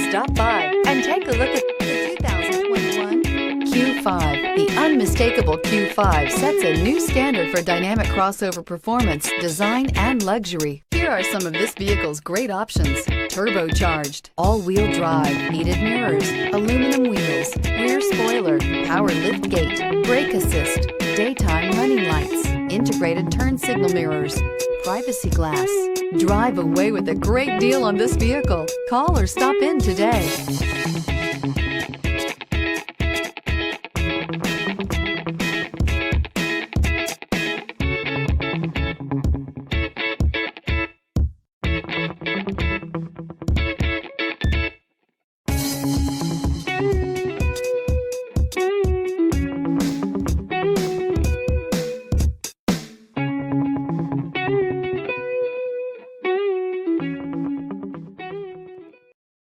Stop by and take a look at the 2021 Q5. The unmistakable Q5 sets a new standard for dynamic crossover performance, design, and luxury. Here are some of this vehicle's great options: turbocharged, all-wheel drive, heated mirrors, aluminum wheels, rear spoiler, power liftgate, brake assist, daytime running lights, integrated turn signal mirrors, privacy glass. Drive away with a great deal on this vehicle. Call or stop in today.